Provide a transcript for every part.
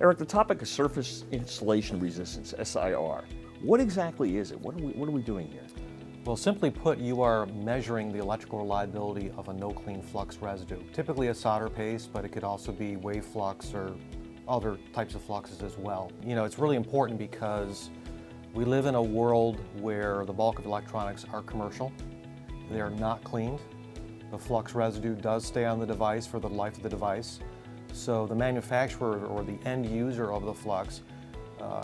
Eric, the topic of surface insulation resistance, SIR. What exactly is it? What are we doing here? Well, simply put, you are measuring the electrical reliability of a no-clean flux residue. Typically a solder paste, but it could also be wave flux or other types of fluxes as well. You know, it's really important because we live in a world where the bulk of electronics are commercial. They are not cleaned. The flux residue does stay on the device for the life of the device. So the manufacturer or the end user of the flux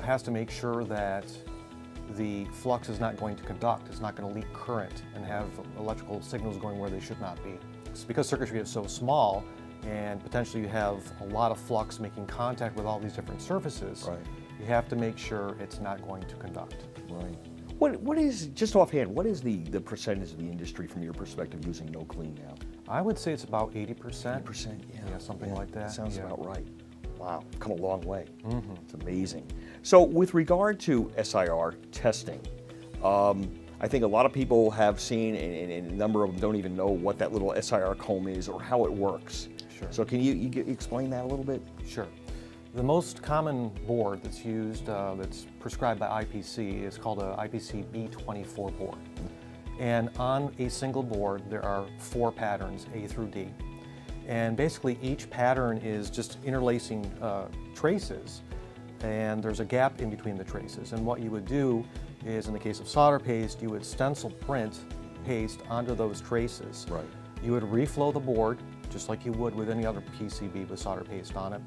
has to make sure that the flux is not going to conduct, it's not going to leak current and have electrical signals going where they should not be. It's because circuitry is so small and potentially you have a lot of flux making contact with all these different surfaces, right. You have to make sure it's not going to conduct. Right. What is, just offhand, what is the percentage of the industry from your perspective using no clean now? I would say it's about 80%. 80%, yeah. Yeah, something like that. Sounds yeah. about right. Wow, come a long way. Mm-hmm. It's amazing. So with regard to SIR testing, I think a lot of people have seen, and a number of them don't even know what that little SIR comb is or how it works. Sure. So can you explain that a little bit? Sure. The most common board that's used, that's prescribed by IPC, is called a IPC-B-24 board. And on a single board, there are 4 patterns, A through D. And basically each pattern is just interlacing traces, and there's a gap in between the traces. And what you would do is, in the case of solder paste, you would stencil print paste onto those traces. Right. You would reflow the board, just like you would with any other PCB with solder paste on it.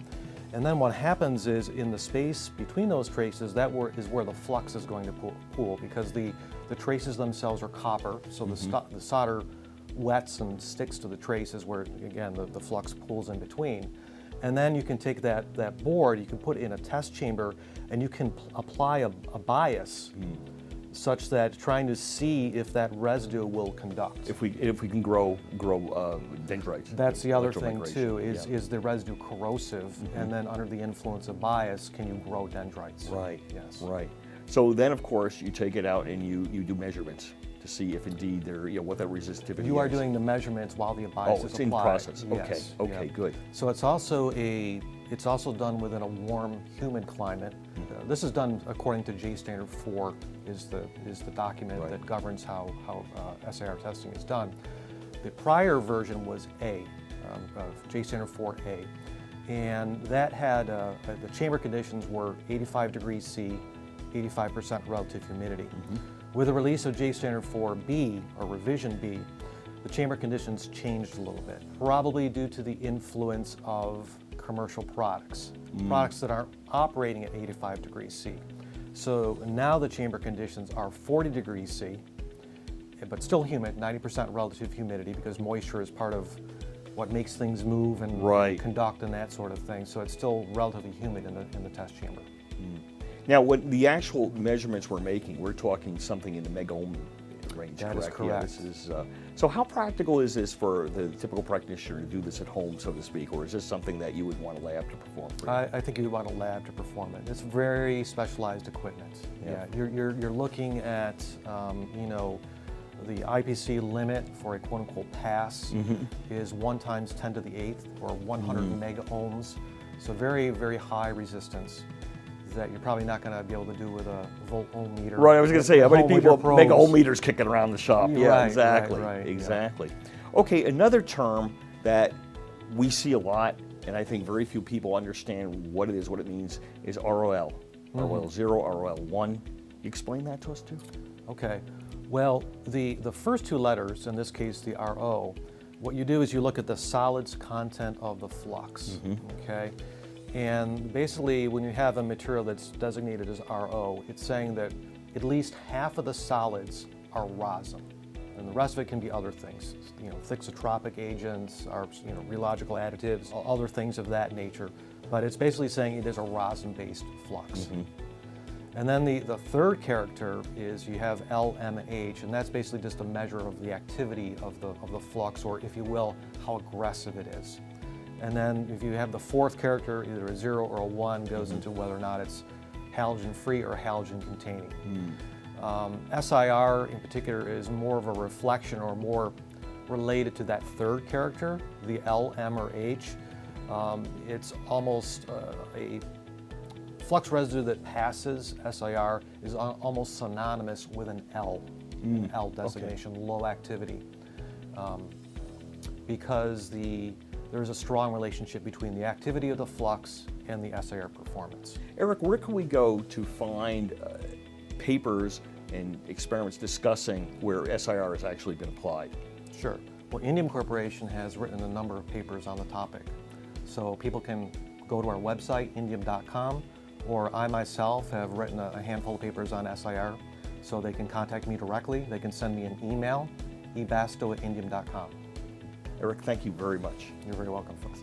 And then what happens is, in the space between those traces, is where the flux is going to pool, because the traces themselves are copper, so the solder wets and sticks to the traces where, again, the flux pools in between. And then you can take that board, you can put it in a test chamber, and you can apply a bias such that trying to see if that residue will conduct. If we can grow dendrites. That's the other thing too, is the residue corrosive, and then under the influence of bias, can you grow dendrites? Right, yes. Right. So then, of course, you take it out and you do measurements to see if indeed what that resistivity is. You are doing the measurements while the bias is it's applied. in process. Yes. Okay, good. So it's also done within a warm, humid climate. This is done according to J Standard 4 is the document that governs how SIR testing is done. The prior version was A, J Standard 4A, and that had the chamber conditions were 85 degrees C, 85% relative humidity. With the release of J Standard 4B, or Revision B, the chamber conditions changed a little bit, probably due to the influence of commercial products, products that aren't operating at 85 degrees C. So now the chamber conditions are 40 degrees C, but still humid, 90% relative humidity, because moisture is part of what makes things move and conduct and that sort of thing. So it's still relatively humid in the test chamber. Now, when the actual measurements we're making, we're talking something in the megohm range, that correct? Is correct. Yeah, this is, so how practical is this for the typical practitioner to do this at home, so to speak, or is this something that you would want a lab to perform for you? I think you would want a lab to perform it. It's very specialized equipment. Yeah, you're looking at, the IPC limit for a quote-unquote pass is 1 times 10 to the 8th, or 100 mega ohms. So very, very high resistance that you're probably not going to be able to do with a volt ohm meter. Right, I was going to say, how many people make ohm meters kicking around the shop? Yeah, right, exactly, right, exactly. Yeah. Okay, another term that we see a lot, and I think very few people understand what it is, what it means, is ROL. ROL 0, ROL 1. You explain that to us too? Okay, well, the first 2 letters, in this case the RO, what you do is you look at the solids content of the flux, okay? And basically, when you have a material that's designated as RO, it's saying that at least half of the solids are rosin, and the rest of it can be other things, thixotropic agents, or rheological additives, other things of that nature. But it's basically saying it is a rosin-based flux. And then the third character is you have LMH, and that's basically just a measure of the activity of the flux, or if you will, how aggressive it is. And then if you have the fourth character, either a 0 or a 1, goes into whether or not it's halogen-free or halogen-containing. SIR in particular is more of a reflection or more related to that third character, the L, M, or H. It's almost a flux residue that passes SIR is almost synonymous with an L, L designation, low activity, because there's a strong relationship between the activity of the flux and the SIR performance. Eric, where can we go to find papers and experiments discussing where SIR has actually been applied? Sure. Well, Indium Corporation has written a number of papers on the topic. So people can go to our website, indium.com, or I myself have written a handful of papers on SIR, so they can contact me directly. They can send me an email, ebastow@indium.com. Eric, thank you very much. You're very welcome, folks.